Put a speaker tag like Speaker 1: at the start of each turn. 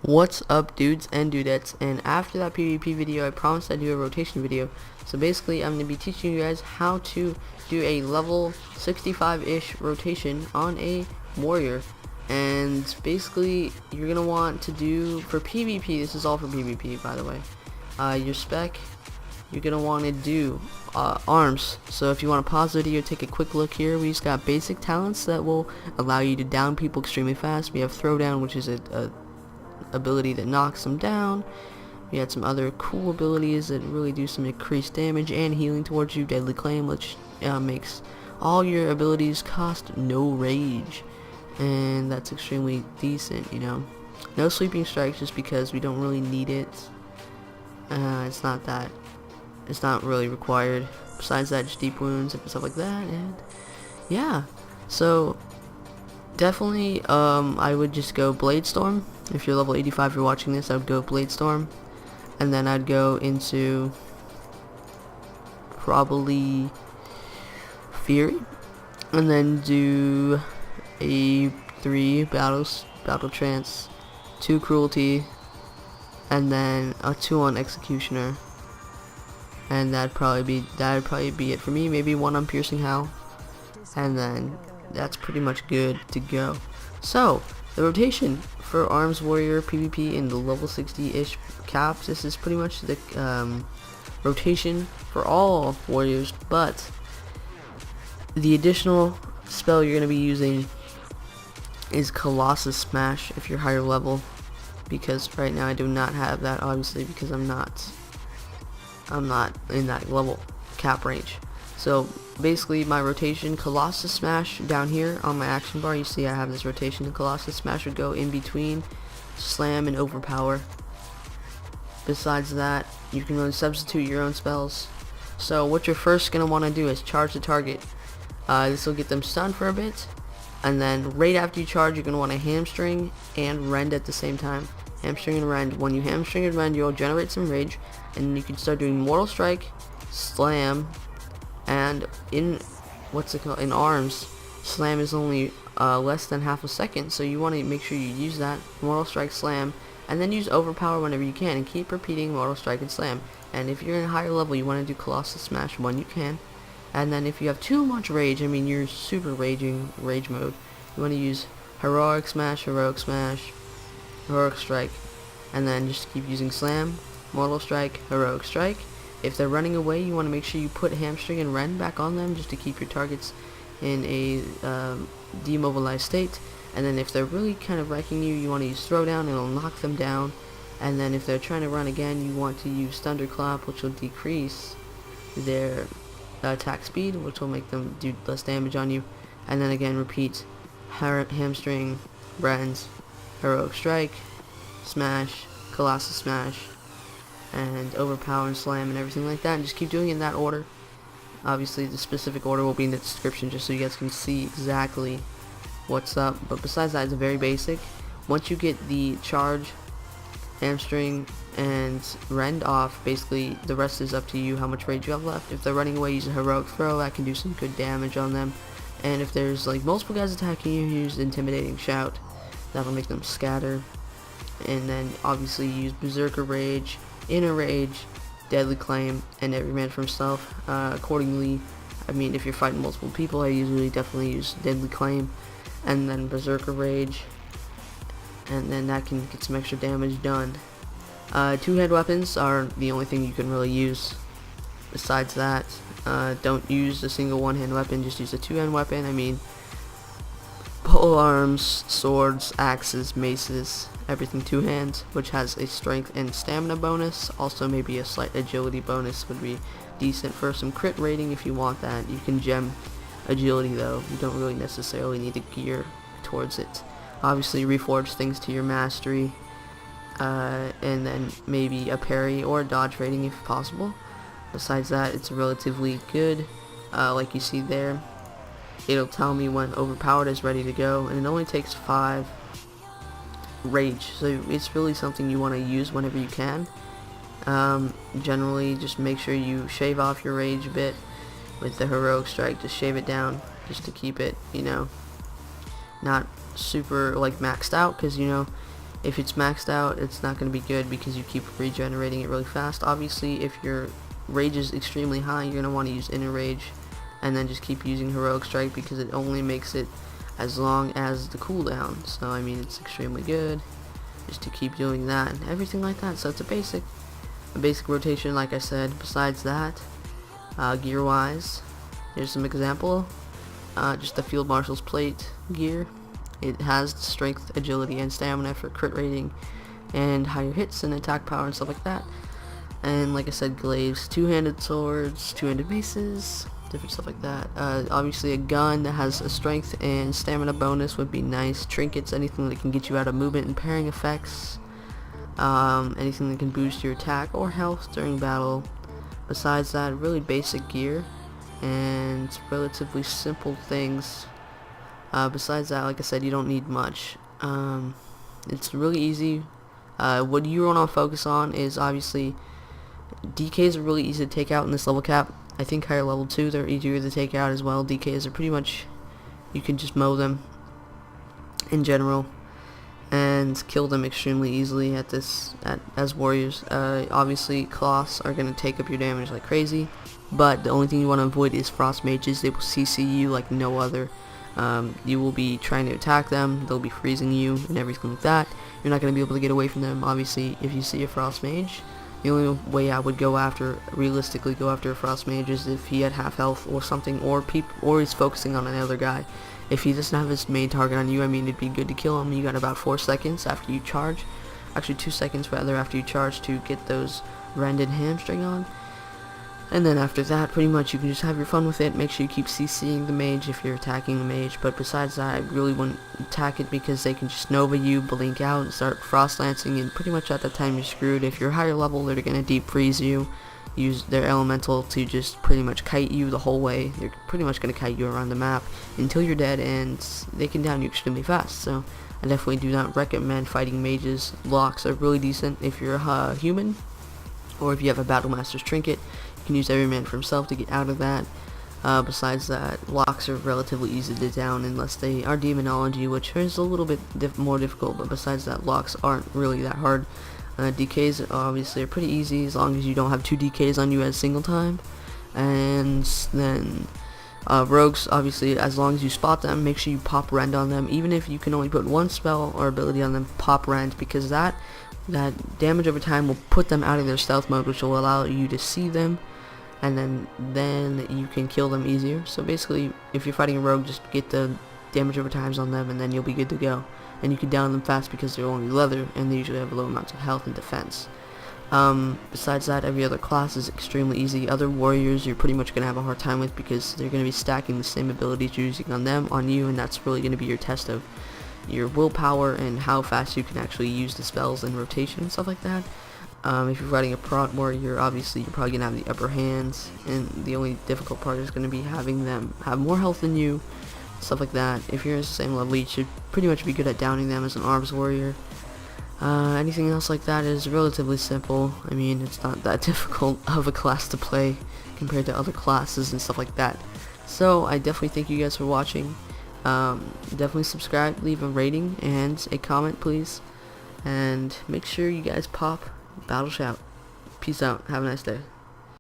Speaker 1: What's up, dudes and dudettes? And after that PvP video, I promised I'd do a rotation video. So basically, I'm going to be teaching you guys how to do a level 65-ish rotation on a warrior. And basically, you're going to want to do, for PvP, this is all for PvP, by the way, your spec, you're going to want to do arms. So if you want to pause the video, take a quick look here. We just got basic talents that will allow you to down people extremely fast. We have throwdown, which is a ability that knocks them down. We had some other cool abilities that really do some increased damage and healing towards you. Deadly Claim, which makes all your abilities cost no rage, and that's extremely decent, you know. No Sleeping Strikes, just because we don't really need it. It's not really required. Besides that, just Deep Wounds and stuff like that. And yeah, so definitely I would just go Blade Storm. If you're level 85, you're watching this, I would go Blade Storm, and then I'd go into probably Fury, and then do a 3 Battle Trance, 2 Cruelty, and then a 2 on Executioner, and that'd probably be it for me. Maybe 1 on Piercing Howl, and then that's pretty much good to go. So the rotation for Arms Warrior PvP in the level 60-ish caps, this is pretty much the rotation for all warriors, but the additional spell you're going to be using is Colossus Smash if you're higher level, because right now I do not have that, obviously, because I'm not in that level cap range. So basically, my rotation, Colossus Smash down here on my action bar, you see I have this rotation. The Colossus Smash would go in between Slam and Overpower. Besides that, you can really substitute your own spells. So what you're first going to want to do is charge the target. This will get them stunned for a bit, and then right after you charge, you're going to want to hamstring and rend at the same time. Hamstring and rend. When you hamstring and rend, you'll generate some rage, and you can start doing Mortal Strike, Slam, and in in arms, Slam is only less than half a second, so you want to make sure you use that Mortal Strike, Slam, and then use Overpower whenever you can, and keep repeating Mortal Strike and Slam. And if you're in a higher level, you want to do Colossus Smash when you can. And then if you have too much rage, I mean you're super raging rage mode, you want to use Heroic Smash, Heroic Smash, Heroic Strike, and then just keep using Slam, Mortal Strike, Heroic Strike. If they're running away, you want to make sure you put Hamstring and Rend back on them, just to keep your targets in a demobilized state. And then if they're really kind of wrecking you, you want to use Throwdown, and it'll knock them down. And then if they're trying to run again, you want to use Thunderclap, which will decrease their attack speed, which will make them do less damage on you. And then again, repeat Hamstring, Rend, Heroic Strike, Smash, Colossus Smash, and Overpower and Slam and everything like that, and just keep doing it in that order. Obviously the specific order will be in the description, just so you guys can see exactly what's up. But besides that, it's very basic. Once you get the charge, hamstring, and rend off, basically the rest is up to you how much rage you have left. If they're running away, use a heroic throw. That can do some good damage on them. And if there's like multiple guys attacking you, use intimidating shout. That'll make them scatter. And then obviously use Berserker Rage, Inner Rage, Deadly Claim, and Every Man for Himself. Accordingly, I mean, if you're fighting multiple people, I usually definitely use Deadly Claim, and then Berserker Rage, and then that can get some extra damage done. Two-hand weapons are the only thing you can really use. Besides that, don't use a single one-hand weapon, just use a two-hand weapon. I mean, pole arms, swords, axes, maces, everything two hands, which has a strength and stamina bonus. Also maybe a slight agility bonus would be decent for some crit rating if you want that. You can gem agility though, you don't really necessarily need to gear towards it. Obviously reforge things to your mastery, and then maybe a parry or a dodge rating if possible. Besides that, it's relatively good. Like you see there, it'll tell me when Overpowered is ready to go, and it only takes 5 rage, so it's really something you want to use whenever you can. Generally, just make sure you shave off your rage a bit with the Heroic Strike. Just shave it down, just to keep it, you know, not super like maxed out, because you know If it's maxed out, it's not going to be good because you keep regenerating it really fast. Obviously, if your rage is extremely high, you're going to want to use inner rage and then just keep using heroic strike because it only makes it as long as the cooldown. So I mean, it's extremely good just to keep doing that and everything like that. So it's a basic rotation, like I said. Besides that, gear wise, here's some example. Just the Field Marshal's plate gear. It has strength, agility, and stamina for crit rating and higher hits and attack power and stuff like that. And like I said, glaives, two-handed swords, two-handed maces, different stuff like that. Obviously a gun that has a strength and stamina bonus would be nice. Trinkets, anything that can get you out of movement and parrying effects. Anything that can boost your attack or health during battle. Besides that, really basic gear and relatively simple things. Besides that, like I said, you don't need much. It's really easy. What you want to focus on is obviously DKs are really easy to take out in this level cap. I think higher level 2 they're easier to take out as well. DKs are pretty much, you can just mow them in general and kill them extremely easily as warriors. Obviously cloths are going to take up your damage like crazy, but the only thing you want to avoid is frost mages. They will CC you like no other. You will be trying to attack them, they'll be freezing you and everything like that. You're not going to be able to get away from them. Obviously, if you see a frost mage, the only way I would realistically go after a frost mage is if he had half health or something, or he's focusing on another guy. If he doesn't have his main target on you, I mean, it'd be good to kill him. You got about 4 seconds after you charge, actually 2 seconds rather, after you charge to get those Rend and hamstring on. And then after that, pretty much you can just have your fun with it. Make sure you keep CCing the mage if you're attacking the mage. But besides that, I really wouldn't attack it because they can just Nova you, blink out, and start frost lancing. And pretty much at that time you're screwed. If you're higher level, they're going to deep freeze you. Use their elemental to just pretty much kite you the whole way. They're pretty much going to kite you around the map until you're dead, and they can down you extremely fast. So I definitely do not recommend fighting mages. Locks are really decent if you're a human, or if you have a Battle Master's Trinket. You can use every man for himself to get out of that. Besides that, locks are relatively easy to down unless they are demonology, which is a little bit more difficult, but besides that, locks aren't really that hard. DKs obviously are pretty easy as long as you don't have 2 DKs on you at a single time. And then rogues, obviously, as long as you spot them, make sure you pop Rend on them. Even if you can only put 1 spell or ability on them, pop Rend, because that damage over time will put them out of their stealth mode, which will allow you to see them, and then you can kill them easier. So basically, if you're fighting a rogue, just get the damage over times on them, and then you'll be good to go. And you can down them fast because they're only leather, and they usually have low amounts of health and defense. Besides that, every other class is extremely easy. Other warriors you're pretty much going to have a hard time with because they're going to be stacking the same abilities you're using on them, on you, and that's really going to be your test of your willpower and how fast you can actually use the spells and rotation and stuff like that. If you're fighting a prot warrior, obviously you're probably going to have the upper hands, and the only difficult part is going to be having them have more health than you, stuff like that. If you're at the same level, you should pretty much be good at downing them as an arms warrior. Anything else like that is relatively simple. I mean, it's not that difficult of a class to play compared to other classes and stuff like that. So I definitely thank you guys for watching. Definitely subscribe, leave a rating and a comment please, and make sure you guys pop Battle Shout. Peace out, have a nice day.